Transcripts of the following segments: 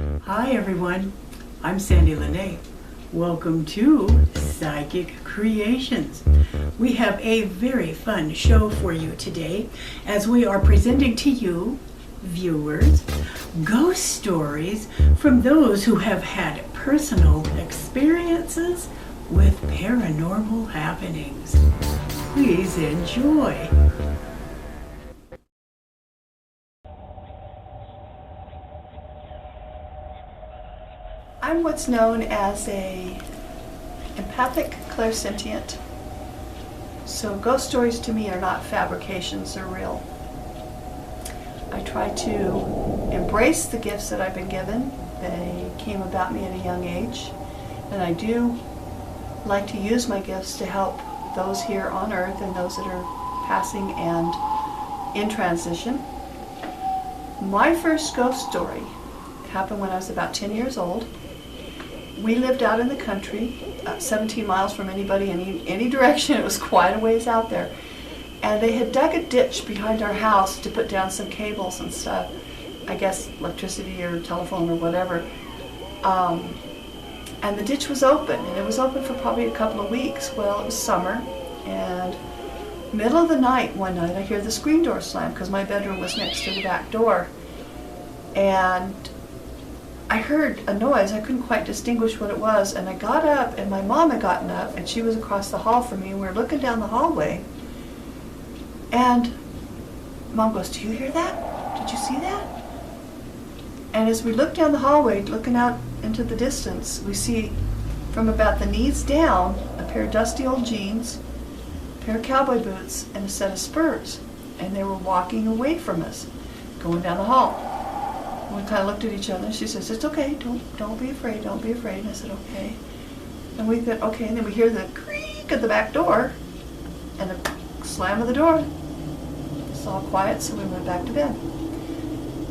Hi everyone, I'm Sandie La Nae. Welcome to Psychic Creations. We have a very fun show for you today as we are presenting to you, viewers, ghost stories from those who have had personal experiences with paranormal happenings. Please enjoy. I'm what's known as a empathic clairsentient. So ghost stories to me are not fabrications, they're real. I try to embrace the gifts that I've been given. They came about me at a young age. And I do like to use my gifts to help those here on earth and those that are passing and in transition. My first ghost story happened when I was about 10 years old. We lived out in the country, 17 miles from anybody, any direction. It was quite a ways out there. And they had dug a ditch behind our house to put down some cables and stuff. I guess electricity or telephone or whatever. And the ditch was open, and it was open for probably a couple of weeks. Well, it was summer, and middle of the night, one night, I hear the screen door slam because my bedroom was next to the back door. And I heard a noise. I couldn't quite distinguish what it was, and I got up, and my mom had gotten up, and she was across the hall from me, and we were looking down the hallway. And Mom goes, "Do you hear that? Did you see that?" And as we look down the hallway, looking out into the distance, we see from about the knees down a pair of dusty old jeans, a pair of cowboy boots, and a set of spurs. And they were walking away from us, going down the hall. We kind of looked at each other, and she says, "It's okay, don't be afraid, don't be afraid." And I said, "Okay." And we thought, okay, and then we hear the creak of the back door, and the slam of the door. It's all quiet, so we went back to bed.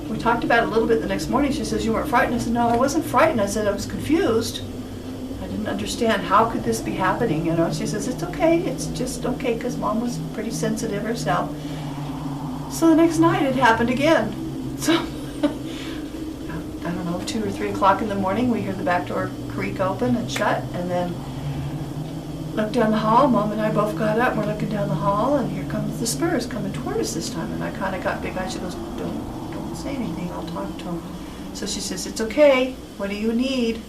We talked about it a little bit the next morning. She says, "You weren't frightened?" I said, "No, I wasn't frightened." I said, "I was confused. I didn't understand, how could this be happening, you know?" She says, "It's okay, it's just okay," because Mom was pretty sensitive herself. So the next night it happened again. So 2 or 3 o'clock in the morning, we hear the back door creak open and shut, and then look down the hall. Mom and I both got up, we're looking down the hall, and here comes the spurs coming toward us this time. And I kind of got big eyes. She goes, don't say anything, I'll talk to him. So she says, "It's okay, what do you need?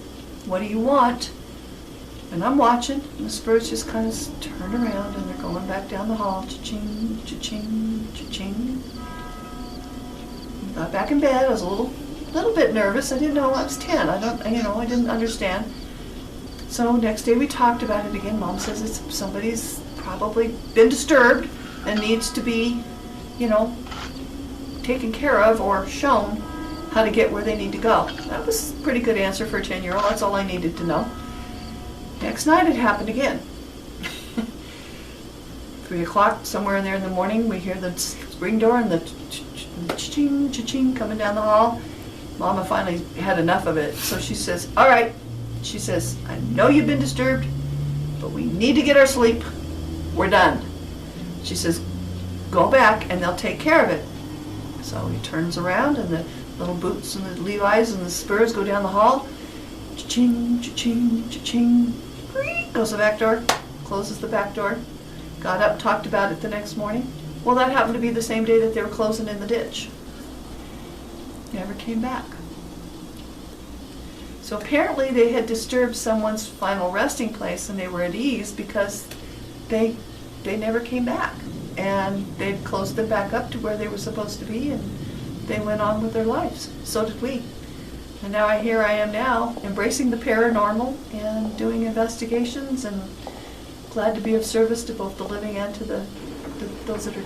What do you want?" And I'm watching, and the spurs just kind of turn around, and they're going back down the hall, cha-ching, cha-ching, cha-ching. Got back in bed. I was a little bit nervous. I didn't know. I was 10. I didn't understand. So next day we talked about it again. Mom says somebody's probably been disturbed and needs to be, taken care of or shown how to get where they need to go. That was a pretty good answer for a 10-year-old. That's all I needed to know. Next night it happened again. 3 o'clock, somewhere in there in the morning, we hear the spring door and the cha-ching, cha-ching coming down the hall. Mama finally had enough of it, so she says, "All right," she says, "I know you've been disturbed, but we need to get our sleep. We're done." She says, "Go back and they'll take care of it." So he turns around, and the little boots and the Levi's and the spurs go down the hall. Cha-ching, cha-ching, cha-ching. Goes the back door, closes the back door. Got up, talked about it the next morning. Well, that happened to be the same day that they were closing in the ditch. Never came back. So apparently they had disturbed someone's final resting place, and they were at ease because they never came back. And they'd closed them back up to where they were supposed to be, and they went on with their lives. So did we. And now here I am now, embracing the paranormal and doing investigations, and glad to be of service to both the living and to those that are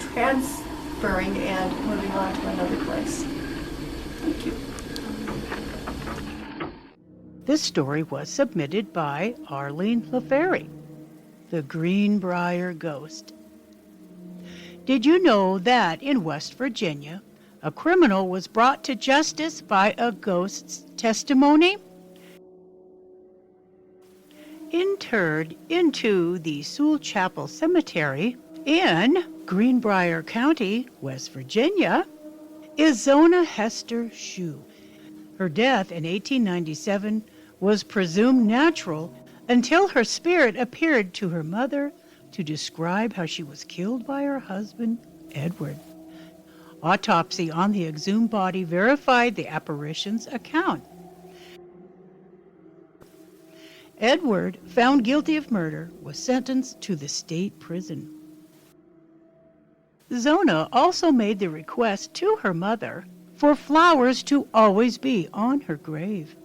transferring and moving on to another place. Thank you. This story was submitted by Arlene LaFerry, The Greenbrier Ghost. Did you know that in West Virginia, a criminal was brought to justice by a ghost's testimony? Interred into the Sewell Chapel Cemetery in Greenbrier County, West Virginia, is Zona Hester Shue. Her death in 1897 was presumed natural until her spirit appeared to her mother to describe how she was killed by her husband, Edward. Autopsy on the exhumed body verified the apparition's account. Edward, found guilty of murder, was sentenced to the state prison. Zona also made the request to her mother for flowers to always be on her grave.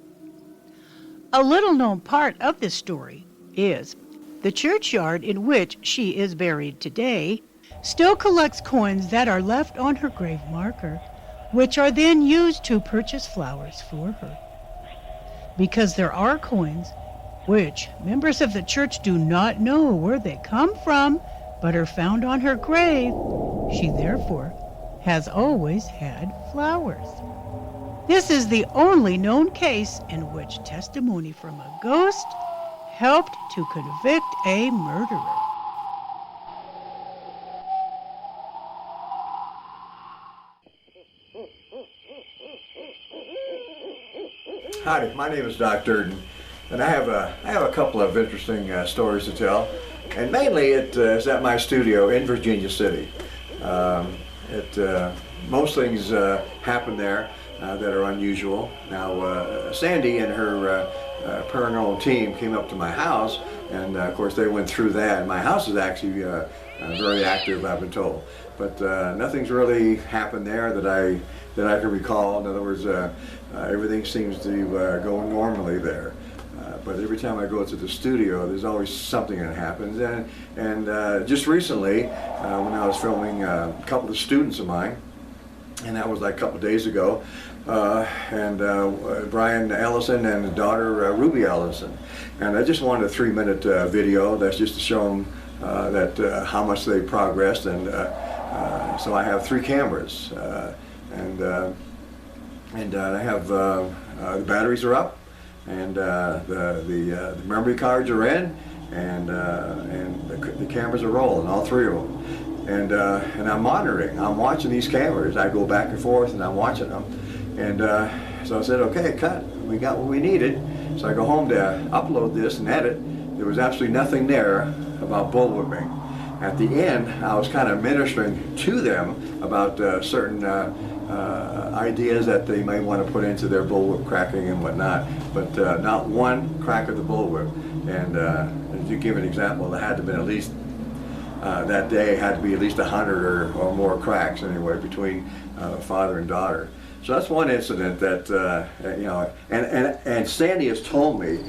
A little-known part of this story is the churchyard in which she is buried today still collects coins that are left on her grave marker, which are then used to purchase flowers for her. Because there are coins which members of the church do not know where they come from, but are found on her grave, she therefore has always had flowers. This is the only known case in which testimony from a ghost helped to convict a murderer. Howdy, my name is Doc Durden, and I have a couple of interesting stories to tell, and mainly it is at my studio in Virginia City. Most things happen there that are unusual. Now, Sandie and her paranormal team came up to my house, and of course they went through that. And my house is actually very active, I've been told, but nothing's really happened there that I can recall. In other words, everything seems to go normally there. But every time I go to the studio, there's always something that happens. And just recently, when I was filming a couple of students of mine, and that was like a couple of days ago, Brian Ellison and his daughter Ruby Ellison. And I just wanted a 3-minute video that's just to show them how much they progressed. And so I have 3 cameras, and I have the batteries are up, and the memory cards are in, and the cameras are rolling, all 3 of them. And I'm monitoring. I'm watching these cameras. I go back and forth, and I'm watching them. And so I said, okay, cut. We got what we needed. So I go home to upload this and edit. There was absolutely nothing there about bullwhipping. At the end, I was kind of ministering to them about certain ideas that they may want to put into their bullwhip cracking and whatnot, but not one crack of the bullwhip. And to give an example, there had to have been at least that day had to be at least 100 or more cracks anyway between father and daughter. So that's one incident that and Sandie has told me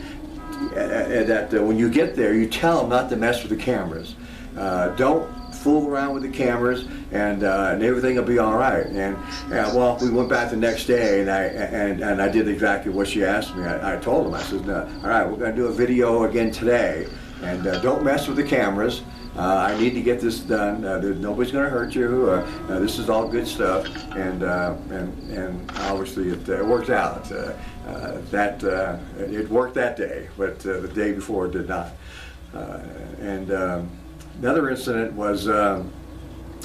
that when you get there, you tell them not to mess with the cameras. Don't fool around with the cameras, and everything will be all right. And well, we went back the next day, and I did exactly what she asked me. I told them, I said, no, all right, we're going to do a video again today, and don't mess with the cameras. I need to get this done. Nobody's going to hurt you. This is all good stuff, and obviously it worked out. It worked that day, but the day before it did not. Another incident was, and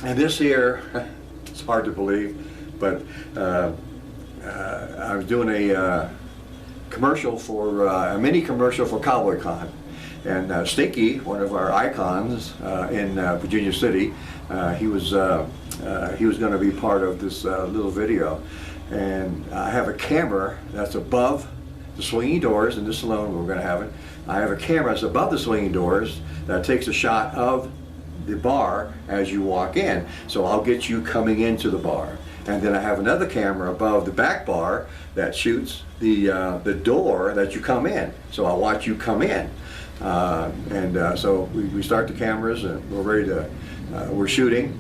this here, it's hard to believe, but I was doing a commercial for a mini commercial for Cowboy Con. And Stinky, one of our icons in Virginia City, he was going to be part of this little video. And I have a camera that's above the swinging doors. In this salon we're going to have it. I have a camera that's above the swinging doors that takes a shot of the bar as you walk in. So I'll get you coming into the bar. And then I have another camera above the back bar that shoots the door that you come in. So I'll watch you come in. So we start the cameras, and we're ready to, we're shooting.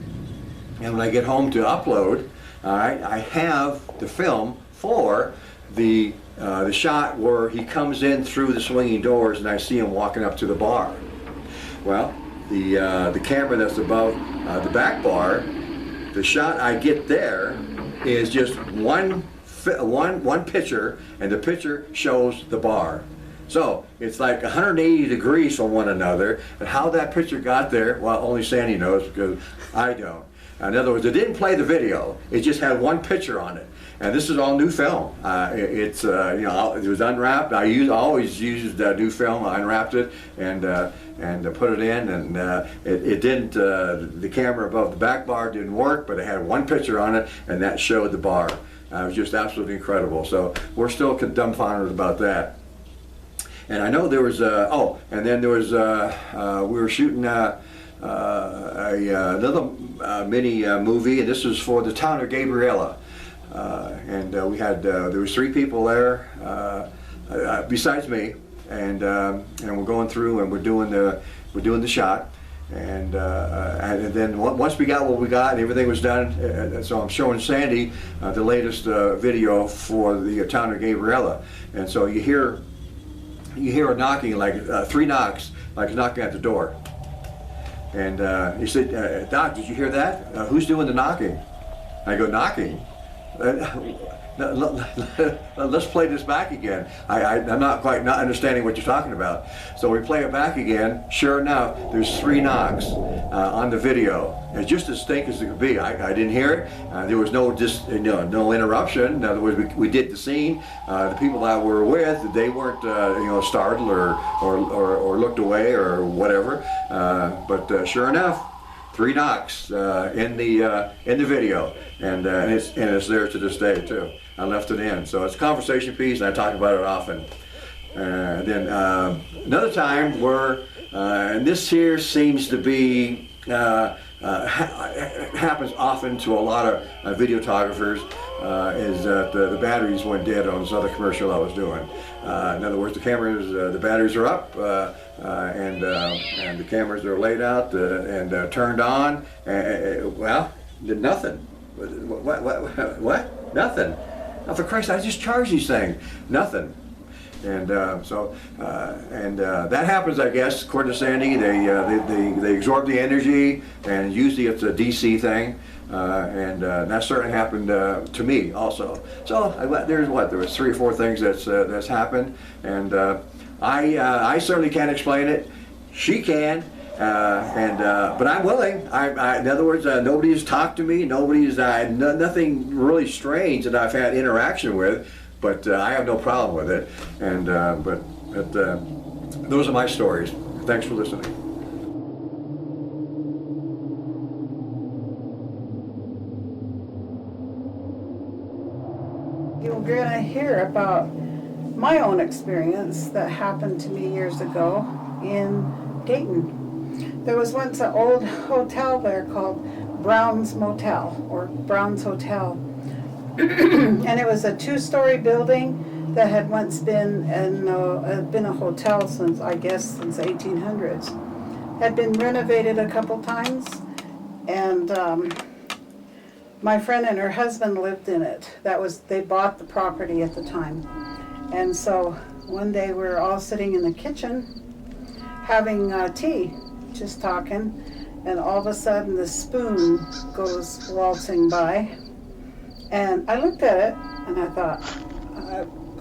And when I get home to upload, all right, I have the film for the shot where he comes in through the swinging doors, and I see him walking up to the bar. Well, the camera that's above the back bar, the shot I get there is just one picture, and the picture shows the bar. So it's like 180 degrees from one another, and how that picture got there, well, only Sandie knows, because I don't. In other words, it didn't play the video, it just had one picture on it. And this is all new film. It's you know, it was unwrapped. I always used new film. I unwrapped it and put it in, and it didn't. The camera above the back bar didn't work, but it had one picture on it, and that showed the bar. It was just absolutely incredible. So we're still dumbfounded about that. And I know there was oh, and then there was we were shooting another mini movie, and this was for the town of Gabriella. And we had there was 3 people there besides me, and we're going through and we're doing the shot, and then once we got what we got and everything was done, so I'm showing Sandie the latest video for the town of Gabriella, and so you hear a knocking, like 3 knocks, like knocking at the door. And he said, Doc, did you hear that? Who's doing the knocking? I go, knocking? Let's play this back again. I'm not quite understanding what you're talking about. So we play it back again. Sure enough, there's 3 knocks on the video. It's just as distinct as it could be. I didn't hear it. There was no interruption. In other words, we did the scene. The people that we were with, they weren't startled or looked away or whatever. But sure enough, 3 knocks in the video, and it's there to this day too. I left it in, so it's a conversation piece, and I talk about it often. Then another time where, and this here seems to be happens often to a lot of videographers, is that the batteries went dead on this other commercial I was doing. In other words, the cameras, the batteries are up, and the cameras are laid out and turned on. Well, did nothing. What? Nothing. Oh, for Christ, I just charged these things. Nothing. And that happens, I guess, according to Sandie. They absorb the energy, and usually it's a DC thing. And that certainly happened to me also. So there was 3 or 4 things that's happened, and I certainly can't explain it. She can, but I'm willing. In other words, nobody's talked to me. Nobody's nothing really strange that I've had interaction with, but I have no problem with it. And but those are my stories. Thanks for listening. You're going to hear about my own experience that happened to me years ago in Dayton. There was once an old hotel there called Brown's Motel, or Brown's Hotel. And it was a 2-story building that had once been a hotel since, I guess, since the 1800s. Had been renovated a couple times, and my friend and her husband lived in it. They bought the property at the time. And so one day we were all sitting in the kitchen having tea, just talking, and all of a sudden the spoon goes waltzing by. And I looked at it and I thought,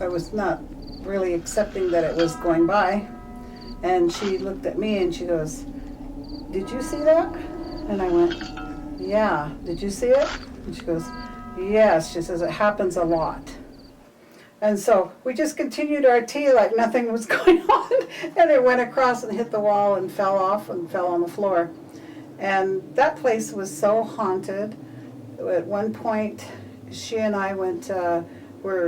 I was not really accepting that it was going by. And she looked at me and she goes, "Did you see that?" And I went, "Yeah." "Did you see it?" And she goes, "Yes." She says, "It happens a lot." And so we just continued our tea like nothing was going on. And it went across and hit the wall and fell off and fell on the floor. And that place was so haunted. At one point, she and I went,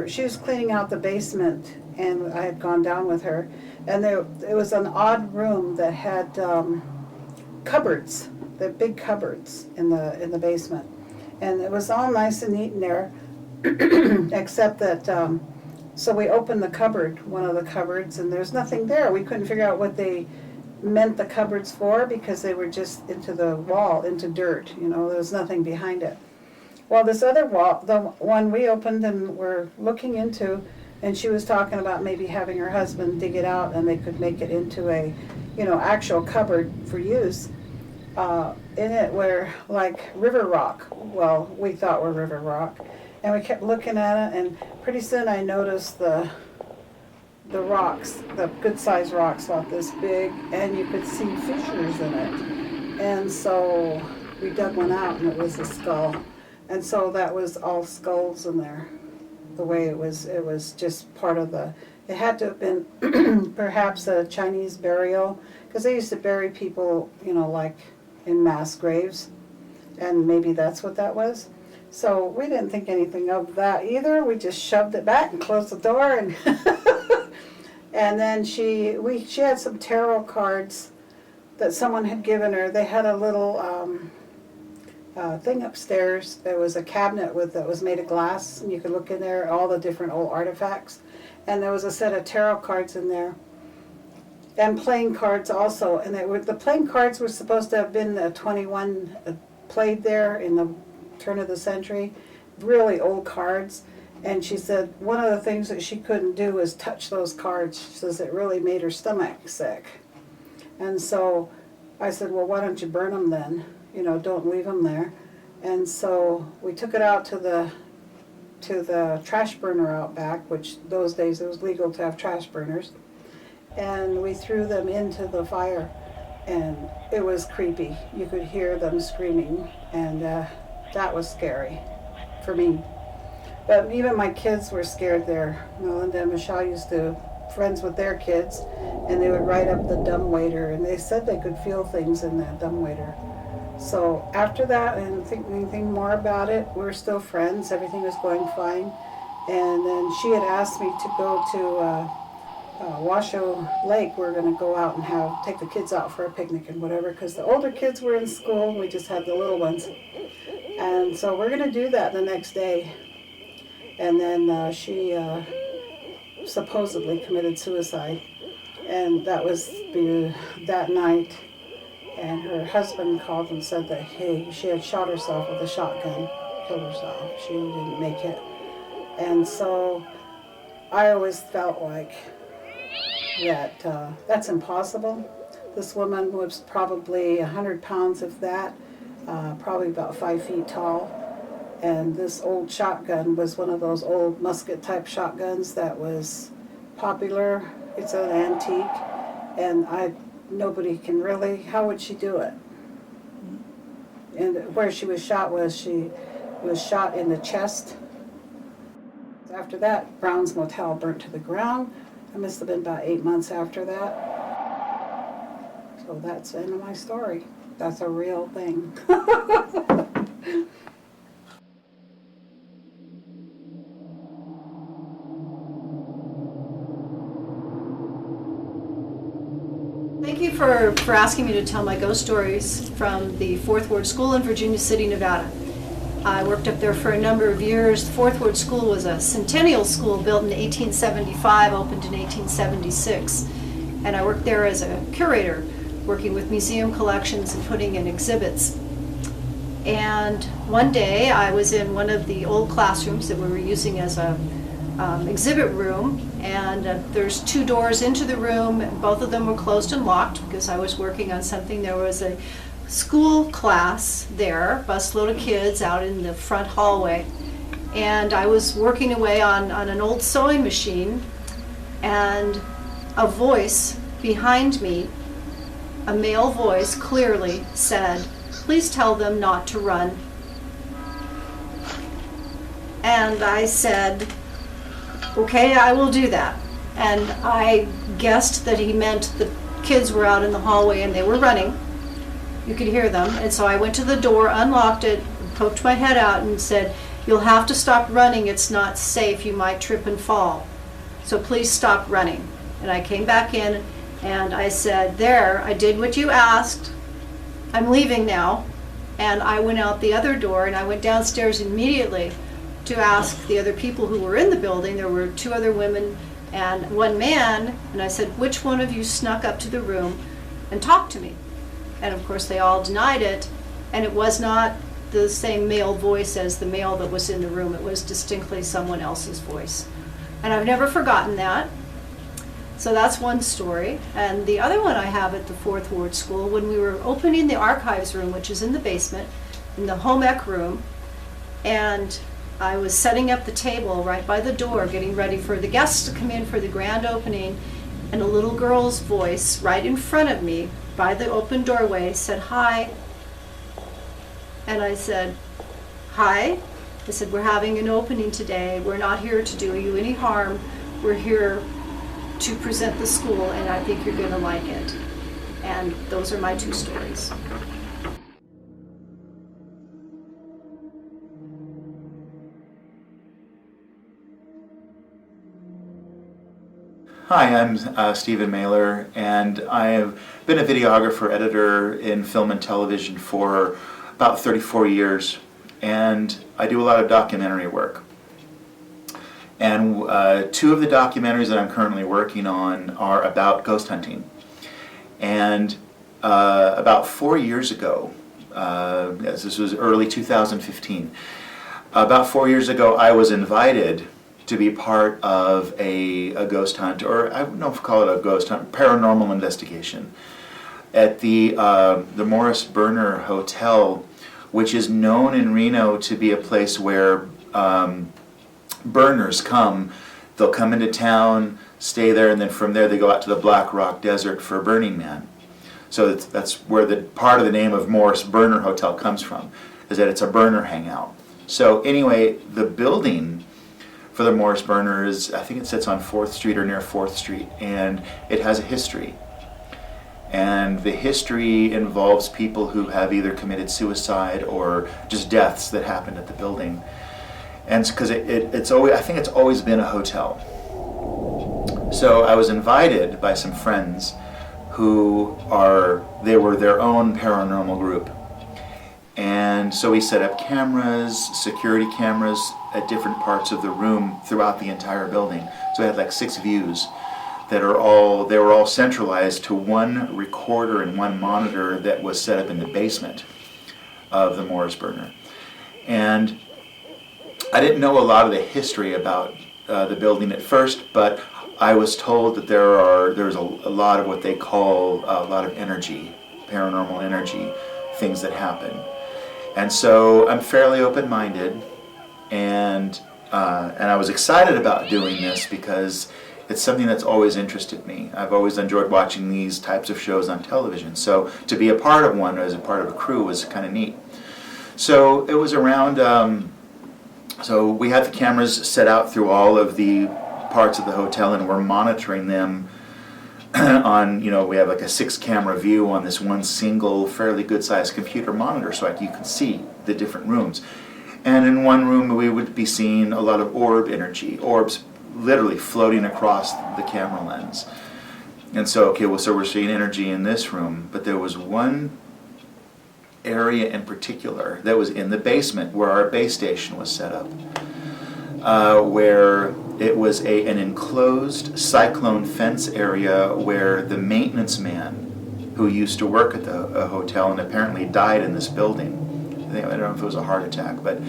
she was cleaning out the basement, and I had gone down with her. And it was an odd room that had cupboards, the big cupboards in the basement. And it was all nice and neat in there, except that, so we opened the cupboard, one of the cupboards, and there's nothing there. We couldn't figure out what they meant the cupboards for, because they were just into the wall, into dirt, there was nothing behind it. Well, this other wall, the one we opened and were looking into, and she was talking about maybe having her husband dig it out and they could make it into a, actual cupboard for use. In it were like river rock. Well, we thought were river rock. And we kept looking at it, and pretty soon I noticed the rocks, the good-sized rocks about this big, and you could see fissures in it. And so we dug one out, and it was a skull. And so that was all skulls in there. The way it was just part of it had to have been perhaps a Chinese burial, because they used to bury people, like in mass graves, and maybe that's what that was. So we didn't think anything of that either. We just shoved it back and closed the door, and and then she had some tarot cards that someone had given her. They had a little thing upstairs. There was a cabinet that was made of glass, and you could look in there, all the different old artifacts. And there was a set of tarot cards in there, and playing cards also. And the playing cards were supposed to have been 21 played there in the turn of the century, really old cards. And she said one of the things that she couldn't do is touch those cards. She says it really made her stomach sick. And so I said, well, why don't you burn them then? Don't leave them there. And so we took it out to the trash burner out back, which those days it was legal to have trash burners. And we threw them into the fire, and it was creepy. You could hear them screaming, and that was scary for me. But even my kids were scared there. Melinda and Michelle used to friends with their kids, and they would ride up the dumbwaiter, and they said they could feel things in that dumbwaiter. So after that, I didn't think anything more about it. We were still friends. Everything was going fine. And then she had asked me to go to Washoe Lake. We're going to go out and take the kids out for a picnic and whatever, because the older kids were in school, and we just had the little ones. And so we're going to do that the next day. And then she supposedly committed suicide, and that was that night. And her husband called and said that she had shot herself with a shotgun, killed herself. She didn't make it. And so I always felt like that's impossible. This woman was probably 100 pounds, if that, probably about 5 feet tall. And this old shotgun was one of those old musket-type shotguns that was popular. It's an antique, and nobody can really. How would she do it? And where she was shot she was shot in the chest. After that, Brown's Motel burnt to the ground. It must have been about 8 months after that. So that's the end of my story. That's a real thing. Thank you for asking me to tell my ghost stories from the Fourth Ward School in Virginia City, Nevada. I worked up there for a number of years. The Fourth Ward School was a centennial school built in 1875, opened in 1876. And I worked there as a curator, working with museum collections and putting in exhibits. And one day I was in one of the old classrooms that we were using as a exhibit room, and there's 2 doors into the room. Both of them were closed and locked because I was working on something. There was a school class there, busload of kids out in the front hallway, and I was working away on an old sewing machine, and a voice behind me, a male voice, clearly said, "Please tell them not to run." And I said, "Okay, I will do that." And I guessed that he meant the kids were out in the hallway and they were running. You could hear them. And so I went to the door, unlocked it, poked my head out and said, "You'll have to stop running. It's not safe. You might trip and fall. So please stop running." And I came back in and I said, "There, I did what you asked. I'm leaving now." And I went out the other door, and I went downstairs immediately to ask the other people who were in the building. There were 2 other women and 1 man, and I said, "Which one of you snuck up to the room and talked to me?" And of course they all denied it, and it was not the same male voice as the male that was in the room. It was distinctly someone else's voice. And I've never forgotten that. So that's one story. And the other one I have at the Fourth Ward School, when we were opening the archives room, which is in the basement, in the home ec room, and I was setting up the table right by the door, getting ready for the guests to come in for the grand opening, and a little girl's voice right in front of me by the open doorway said, "Hi." And I said, "Hi," I said, "we're having an opening today. We're not here to do you any harm. We're here to present the school, and I think you're going to like it." And those are my two stories. Hi, I'm Stephen Mailer, and I have been a videographer, editor in film and television for about 34 years, and I do a lot of documentary work. And two of the documentaries that I'm currently working on are about ghost hunting. And about 4 years ago, this was early 2015, about 4 years ago I was invited to be part of a ghost hunt, or I don't know if I call it a ghost hunt, paranormal investigation, at the Morris Berner Hotel, which is known in Reno to be a place where burners come. They'll come into town, stay there, and then from there they go out to the Black Rock Desert for Burning Man. So that's where the part of the name of Morris Berner Hotel comes from, is that it's a burner hangout. So anyway, the building for the Morris Berner is, I think it sits on 4th Street or near 4th Street, and it has a history. And the history involves people who have either committed suicide or just deaths that happened at the building. And because it's always, I think it's always been a hotel. So I was invited by some friends who they were their own paranormal group. And so we set up cameras, security cameras at different parts of the room throughout the entire building. So we had like 6 views that were all centralized to one recorder and one monitor that was set up in the basement of the Morris Berner. And I didn't know a lot of the history about the building at first, but I was told that there's a lot of what they call a lot of energy, paranormal energy, things that happen. And so I'm fairly open-minded, and I was excited about doing this because it's something that's always interested me. I've always enjoyed watching these types of shows on television. So to be a part of one as a part of a crew was kind of neat. So it was around, so we had the cameras set out through all of the parts of the hotel, and we're monitoring them on, we have like a 6-camera view on this one single, fairly good-sized computer monitor, so you can see the different rooms. And in one room we would be seeing a lot of orb energy, orbs literally floating across the camera lens. And so, so we're seeing energy in this room, but there was one area in particular that was in the basement where our base station was set up, where it was an enclosed cyclone fence area where the maintenance man who used to work at the hotel and apparently died in this building. I don't know if it was a heart attack, but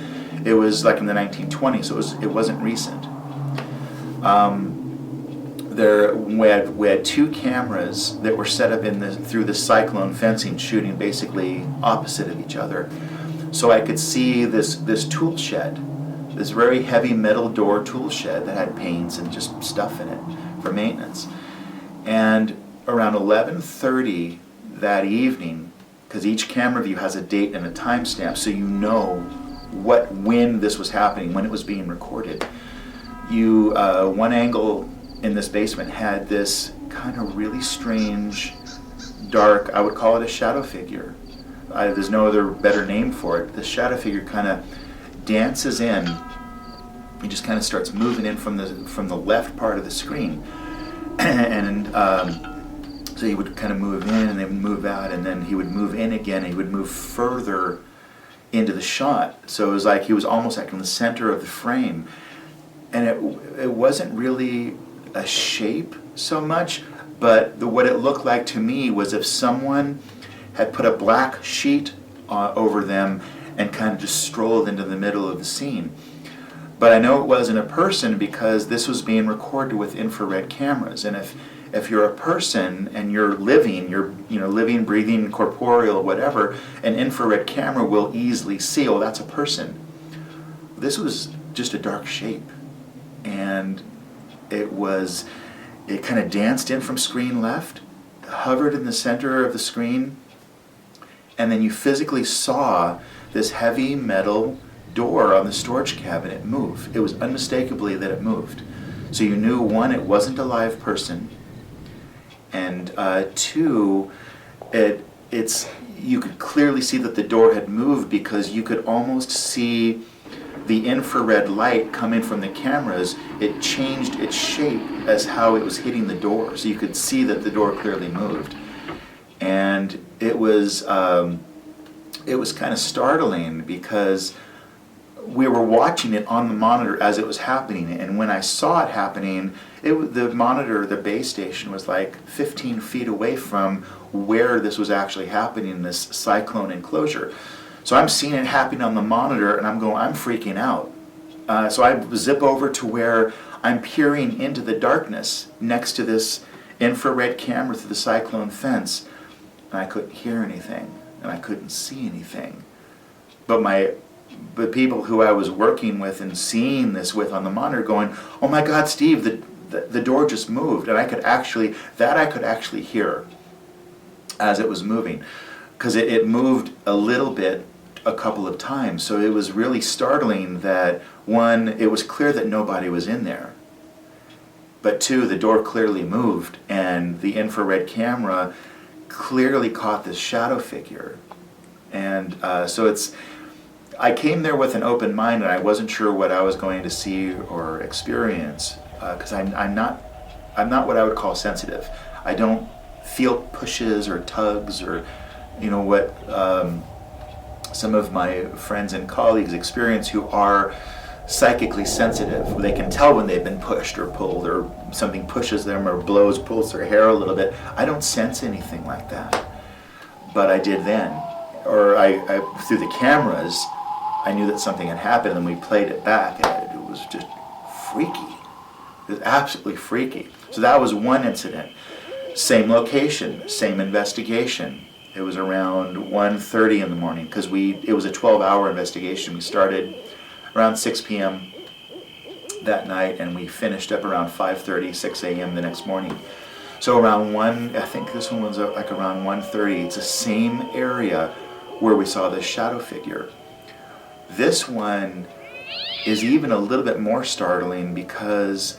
it was like in the 1920s, so it wasn't recent. We had 2 cameras that were set up through the cyclone fencing, shooting basically opposite of each other. So I could see this tool shed, this very heavy metal door tool shed that had paints and just stuff in it for maintenance. And around 11:30 that evening, because each camera view has a date and a timestamp, so you know when this was happening, when it was being recorded. One angle in this basement had this kind of really strange, dark, I would call it a shadow figure. There's no other better name for it. The shadow figure kind of dances in. He just kind of starts moving in from the left part of the screen, and so he would kind of move in and then move out, and then he would move in again. And he would move further into the shot. So it was like he was almost like in the center of the frame, and it wasn't really a shape so much, but what it looked like to me was if someone had put a black sheet over them and kind of just strolled into the middle of the scene. But I know it wasn't a person because this was being recorded with infrared cameras, and if you're a person and you're living, living, breathing, corporeal, whatever, an infrared camera will easily see, oh, that's a person. This was just a dark shape, and it kind of danced in from screen left, hovered in the center of the screen, and then you physically saw this heavy metal door on the storage cabinet move. It was unmistakably that it moved. So you knew, one, it wasn't a live person, and two, you could clearly see that the door had moved because you could almost see the infrared light coming from the cameras. It changed its shape as how it was hitting the door, so you could see that the door clearly moved. And it was kind of startling because we were watching it on the monitor as it was happening, and when I saw it happening, the monitor, the base station, was like 15 feet away from where this was actually happening in this cyclone enclosure. So I'm seeing it happening on the monitor, and I'm freaking out. So I zip over to where I'm peering into the darkness next to this infrared camera through the cyclone fence, and I couldn't hear anything, and I couldn't see anything. But people who I was working with and seeing this with on the monitor going, "Oh my God, Steve, the door just moved," and I could actually hear as it was moving, because it moved a little bit a couple of times. So it was really startling that, one, it was clear that nobody was in there, but two, the door clearly moved, and the infrared camera clearly caught this shadow figure. And I came there with an open mind, and I wasn't sure what I was going to see or experience, because I'm not what I would call sensitive. I don't feel pushes or tugs or what some of my friends and colleagues experience who are psychically sensitive. They can tell when they've been pushed or pulled, or something pushes them or pulls their hair a little bit. I don't sense anything like that, but I did then. Or I through the cameras, I knew that something had happened, and we played it back, and it was just freaky. It was absolutely freaky. So that was one incident. Same location, same investigation. It was around 1:30 in the morning, because it was a 12-hour investigation. We started around 6 p.m. that night, and we finished up around 5:30, 6 a.m. the next morning. So around I think this one was like around 1:30. It's the same area where we saw this shadow figure. This one is even a little bit more startling because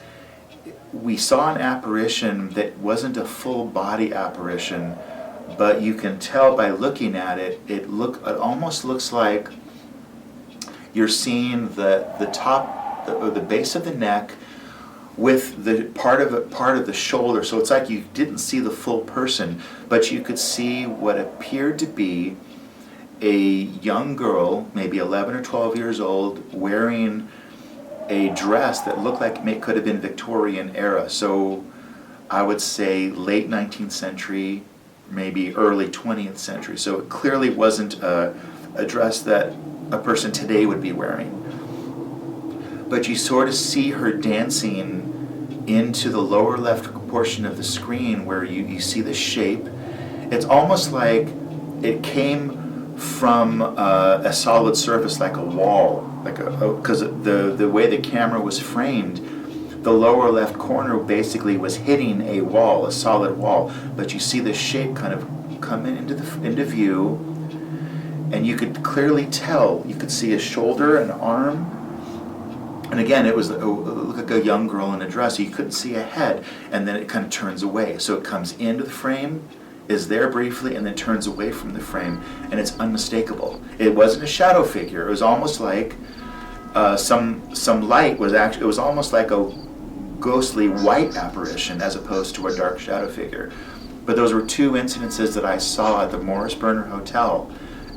we saw an apparition that wasn't a full body apparition, but you can tell by looking at it, it almost looks like you're seeing the top or the base of the neck with the part of the shoulder. So it's like you didn't see the full person, but you could see what appeared to be a young girl, maybe 11 or 12 years old, wearing a dress that looked like it could have been Victorian era. So I would say late 19th century, maybe early 20th century. So it clearly wasn't a dress that a person today would be wearing. But you sort of see her dancing into the lower left portion of the screen where you see the shape. It's almost like it came from a solid surface, like a wall, because the way the camera was framed, the lower left corner basically was hitting a wall, a solid wall, but you see the shape kind of come into view, and you could clearly tell. You could see a shoulder, an arm, and again, it looked like a young girl in a dress. So you couldn't see a head, and then it kind of turns away. So it comes into the frame, is there briefly, and then turns away from the frame, and it's unmistakable. It wasn't a shadow figure. It was almost like some light was actually. It was almost like a ghostly white apparition as opposed to a dark shadow figure. But those were two incidences that I saw at the Morris Berner Hotel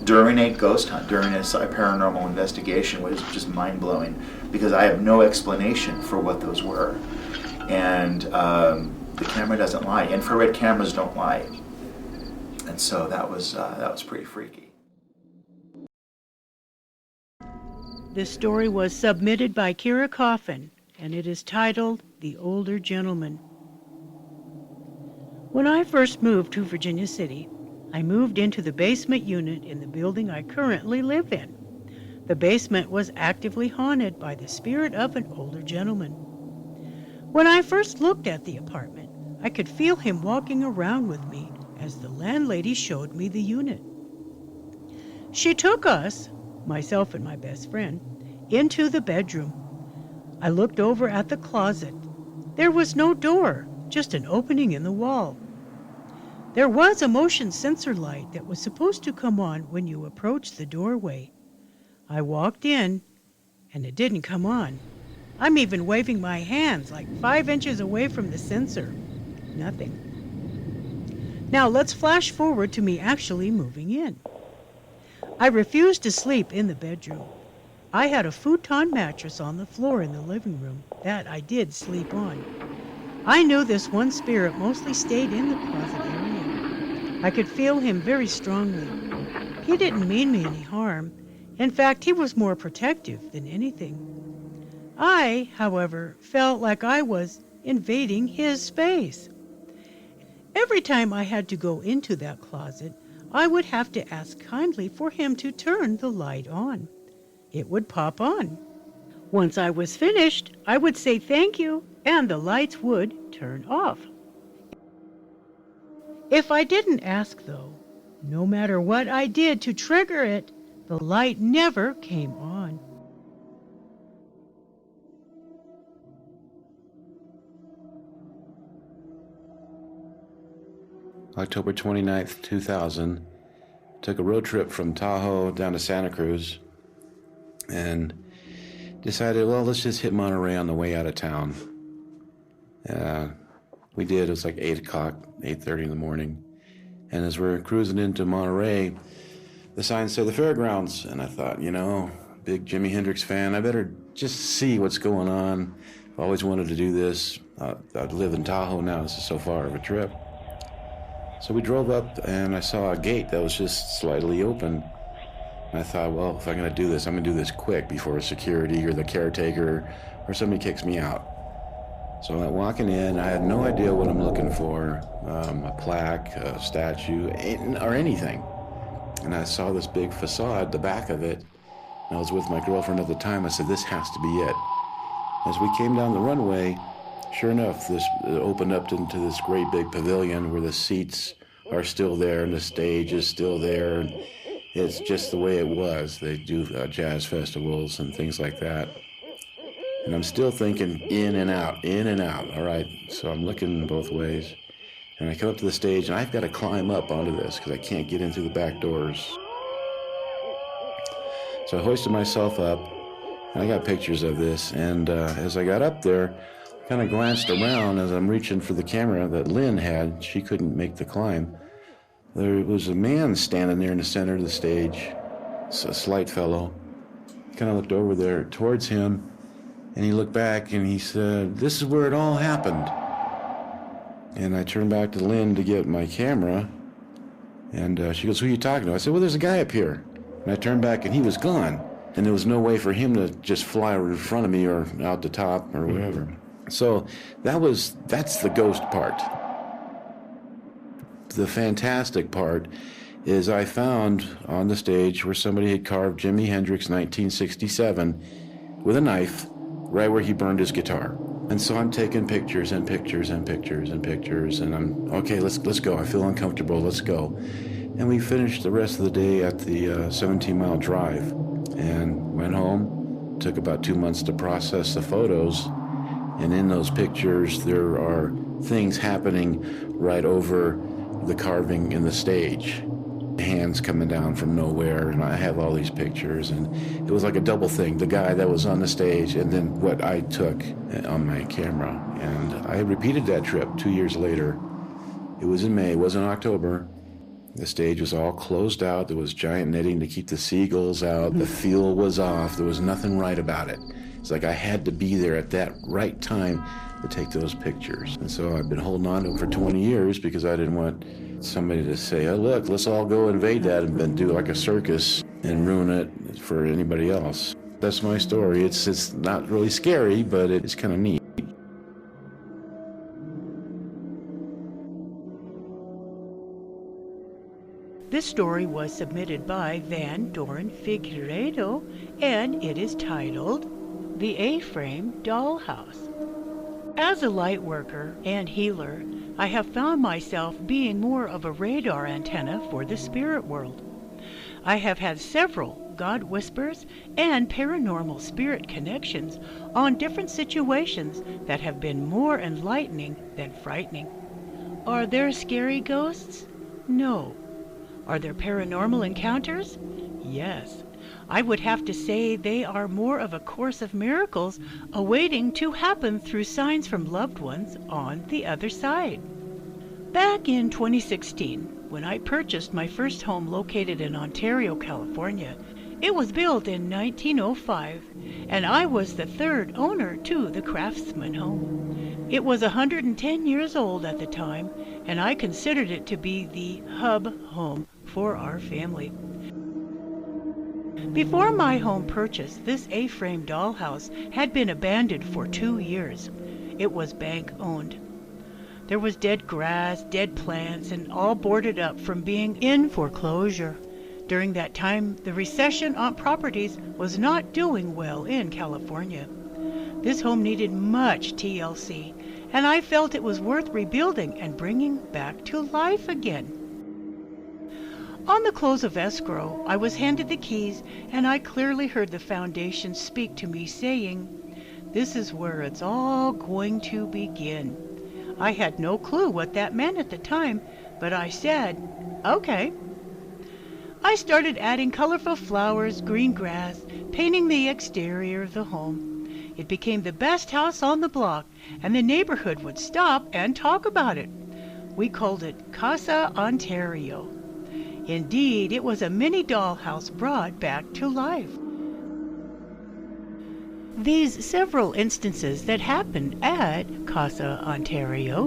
during a ghost hunt, during a paranormal investigation, which was just mind-blowing because I have no explanation for what those were. And the camera doesn't lie. Infrared cameras don't lie. And so that was pretty freaky. This story was submitted by Kira Coffin, and it is titled The Older Gentleman. When I first moved to Virginia City, I moved into the basement unit in the building I currently live in. The basement was actively haunted by the spirit of an older gentleman. When I first looked at the apartment, I could feel him walking around with me as the landlady showed me the unit. She took us, myself and my best friend, into the bedroom. I looked over at the closet. There was no door, just an opening in the wall. There was a motion sensor light that was supposed to come on when you approached the doorway. I walked in, and it didn't come on. I'm even waving my hands like 5 inches away from the sensor. Nothing. Now let's flash forward to me actually moving in. I refused to sleep in the bedroom. I had a futon mattress on the floor in the living room that I did sleep on. I knew this one spirit mostly stayed in the closet area. I could feel him very strongly. He didn't mean me any harm. In fact, he was more protective than anything. I, however, felt like I was invading his space. Every time I had to go into that closet, I would have to ask kindly for him to turn the light on. It would pop on. Once I was finished, I would say thank you, and the lights would turn off. If I didn't ask, though, no matter what I did to trigger it, the light never came on. October 29th, 2000, took a road trip from Tahoe down to Santa Cruz and decided, well, let's just hit Monterey on the way out of town. We did. It was like 8 o'clock, 8:30 in the morning. And as we're cruising into Monterey, the sign said the fairgrounds. And I thought, big Jimi Hendrix fan, I better just see what's going on. I've always wanted to do this. I've lived in Tahoe now. This is so far of a trip. So we drove up, and I saw a gate that was just slightly open. And I thought, well, if I'm going to do this, I'm going to do this quick before security or the caretaker or somebody kicks me out. So I'm walking in. I had no idea what I'm looking for, a plaque, a statue, or anything. And I saw this big facade, the back of it. And I was with my girlfriend at the time. I said, this has to be it. As we came down the runway, sure enough, this opened up into this great big pavilion where the seats are still there and the stage is still there. And it's just the way it was. They do jazz festivals and things like that. And I'm still thinking in and out, in and out. All right, so I'm looking both ways. And I come up to the stage, and I've got to climb up onto this because I can't get in through the back doors. So I hoisted myself up, and I got pictures of this. And as I got up there, I kind of glanced around as I'm reaching for the camera that Lynn had. She couldn't make the climb. There was a man standing there in the center of the stage, a slight fellow. Kind of looked over there towards him, and he looked back, and he said, this is where it all happened. And I turned back to Lynn to get my camera, and she goes, who are you talking to? I said, well, there's a guy up here. And I turned back, and he was gone. And there was no way for him to just fly in front of me or out the top or whatever. So that's the ghost part. The fantastic part is I found on the stage where somebody had carved Jimi Hendrix 1967 with a knife right where he burned his guitar. And so I'm taking pictures and pictures and pictures and pictures, and I'm, okay, let's go. I feel uncomfortable, let's go. And we finished the rest of the day at the 17-mile drive and went home. Took about 2 months to process the photos. And in those pictures, there are things happening right over the carving in the stage. Hands coming down from nowhere, and I have all these pictures, and it was like a double thing. The guy that was on the stage, and then what I took on my camera. And I repeated that trip 2 years later. It was in May, it wasn't October. The stage was all closed out. There was giant netting to keep the seagulls out. The fuel was off. There was nothing right about it. It's like I had to be there at that right time to take those pictures. And so I've been holding on to them for 20 years because I didn't want somebody to say, oh, look, let's all go invade that and then do like a circus and ruin it for anybody else. That's my story. It's not really scary, but it's kind of neat. This story was submitted by Van Doren Figueiredo, and it is titled The A-Frame Dollhouse. As a light worker and healer, I have found myself being more of a radar antenna for the spirit world. I have had several God whispers and paranormal spirit connections on different situations that have been more enlightening than frightening. Are there scary ghosts? No. Are there paranormal encounters? Yes. I would have to say they are more of a course of miracles awaiting to happen through signs from loved ones on the other side. Back in 2016, when I purchased my first home located in Ontario, California, it was built in 1905, and I was the third owner to the Craftsman home. It was 110 years old at the time, and I considered it to be the hub home for our family. Before my home purchase, this A-frame dollhouse had been abandoned for 2 years. It was bank owned. There was dead grass, dead plants, and all boarded up from being in foreclosure. During that time, the recession on properties was not doing well in California. This home needed much TLC, and I felt it was worth rebuilding and bringing back to life again. On the close of escrow, I was handed the keys, and I clearly heard the foundation speak to me saying, "This is where it's all going to begin." I had no clue what that meant at the time, but I said, "Okay." I started adding colorful flowers, green grass, painting the exterior of the home. It became the best house on the block, and the neighborhood would stop and talk about it. We called it Casa Ontario. Indeed, it was a mini dollhouse brought back to life. These several instances that happened at Casa Ontario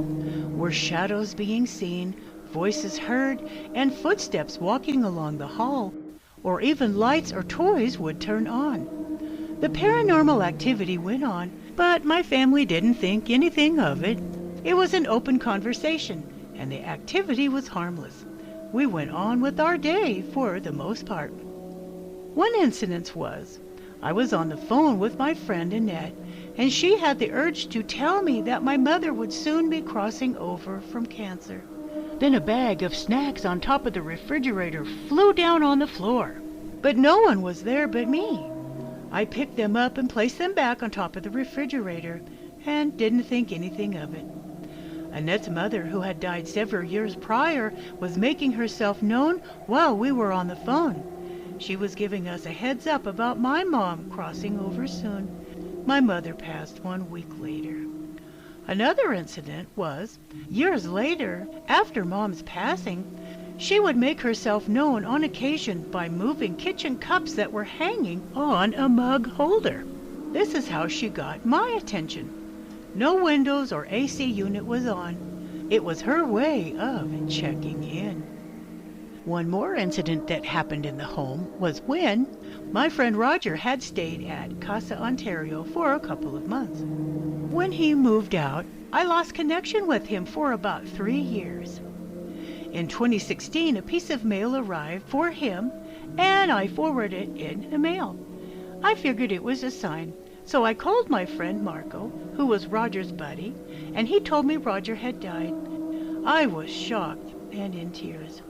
were shadows being seen, voices heard, and footsteps walking along the hall, or even lights or toys would turn on. The paranormal activity went on, but my family didn't think anything of it. It was an open conversation, and the activity was harmless. We went on with our day for the most part. One incident was, I was on the phone with my friend Annette, and she had the urge to tell me that my mother would soon be crossing over from cancer. Then a bag of snacks on top of the refrigerator flew down on the floor, but no one was there but me. I picked them up and placed them back on top of the refrigerator and didn't think anything of it. Annette's mother, who had died several years prior, was making herself known while we were on the phone. She was giving us a heads up about my mom crossing over soon. My mother passed 1 week later. Another incident was, years later, after Mom's passing, she would make herself known on occasion by moving kitchen cups that were hanging on a mug holder. This is how she got my attention. No windows or AC unit was on. It was her way of checking in. One more incident that happened in the home was when my friend Roger had stayed at Casa Ontario for a couple of months. When he moved out, I lost connection with him for about 3 years. In 2016, a piece of mail arrived for him, and I forwarded it in the mail. I figured it was a sign, so I called my friend Marco, who was Roger's buddy, and he told me Roger had died. I was shocked and in tears.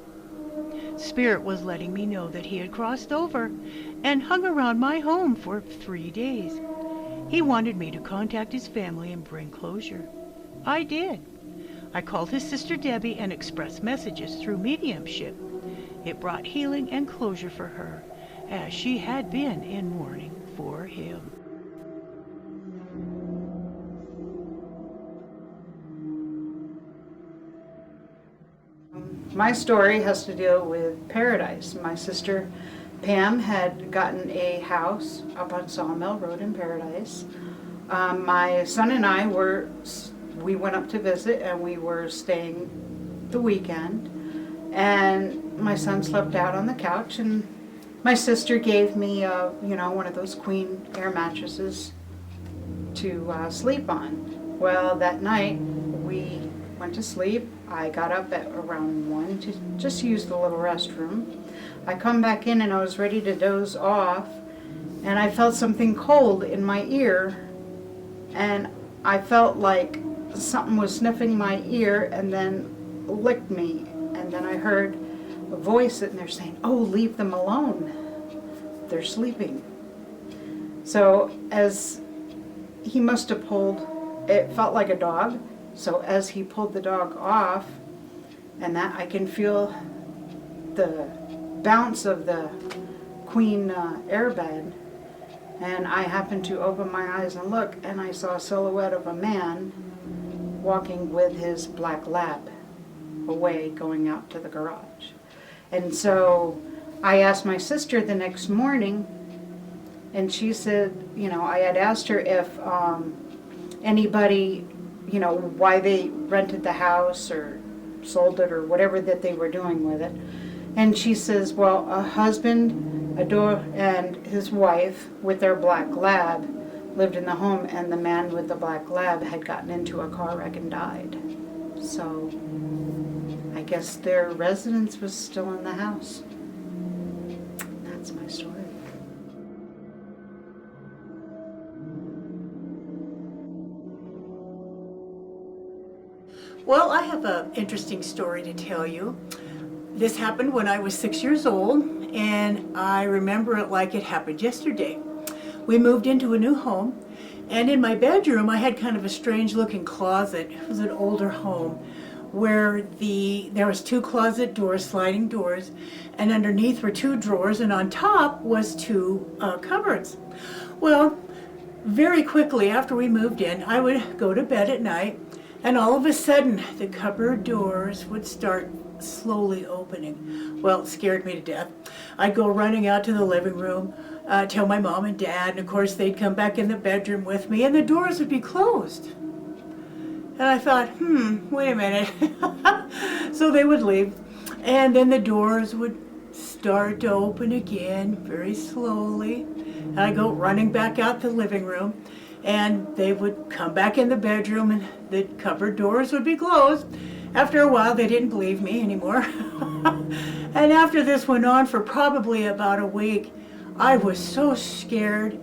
Spirit was letting me know that he had crossed over and hung around my home for 3 days. He wanted me to contact his family and bring closure. I did. I called his sister Debbie and expressed messages through mediumship. It brought healing and closure for her, as she had been in mourning for him. My story has to deal with Paradise. My sister Pam had gotten a house up on Sawmill Road in Paradise. My son and I we went up to visit, and we were staying the weekend. And my son slept out on the couch, and my sister gave me one of those queen air mattresses to sleep on. Well, that night we went to sleep. I got up at around 1 to just use the little restroom. I come back in and I was ready to doze off, and I felt something cold in my ear, and I felt like something was sniffing my ear and then licked me. And then I heard a voice and they're saying, "Oh, leave them alone. They're sleeping." So as he must have pulled, it felt like a dog. So as he pulled the dog off, and that I can feel the bounce of the queen airbed, and I happened to open my eyes and look, and I saw a silhouette of a man walking with his black lab away, going out to the garage. And so I asked my sister the next morning, and she said, I had asked her if anybody, why they rented the house or sold it or whatever that they were doing with it. And she says, well, a husband, and his wife with their black lab lived in the home, and the man with the black lab had gotten into a car wreck and died. So I guess their residence was still in the house. That's my story. Well, I have an interesting story to tell you. This happened when I was 6 years old, and I remember it like it happened yesterday. We moved into a new home, and in my bedroom I had kind of a strange looking closet. It was an older home where there was 2 closet doors, sliding doors, and underneath were 2 drawers, and on top was 2 cupboards. Well, very quickly after we moved in, I would go to bed at night, and all of a sudden the cupboard doors would start slowly opening. Well, it scared me to death. I'd go running out to the living room, tell my mom and dad, and of course they'd come back in the bedroom with me, and the doors would be closed. And I thought, wait a minute. So they would leave, and then the doors would start to open again very slowly, and I'd go running back out to the living room, and they would come back in the bedroom, and the cupboard doors would be closed. After a while, they didn't believe me anymore. And after this went on for probably about a week, I was so scared,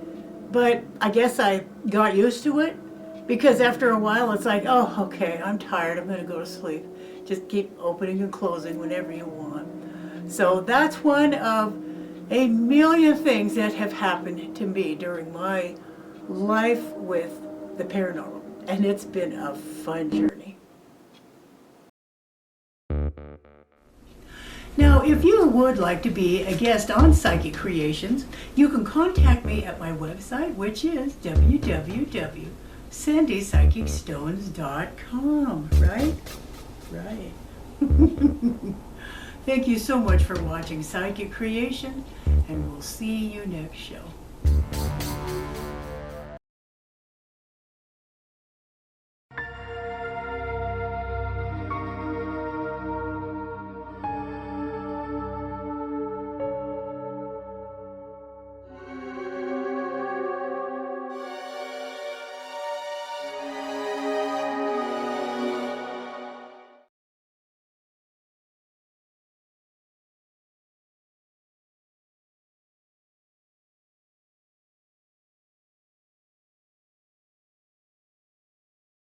but I guess I got used to it, because after a while it's like, oh, okay, I'm tired, I'm gonna go to sleep. Just keep opening and closing whenever you want. So that's one of a million things that have happened to me during my life with the paranormal, and it's been a fun journey. Now, if you would like to be a guest on Psychic Creations, you can contact me at my website, which is www.sandypsychicstones.com, right? Right. Thank you so much for watching Psychic Creations, and we'll see you next show.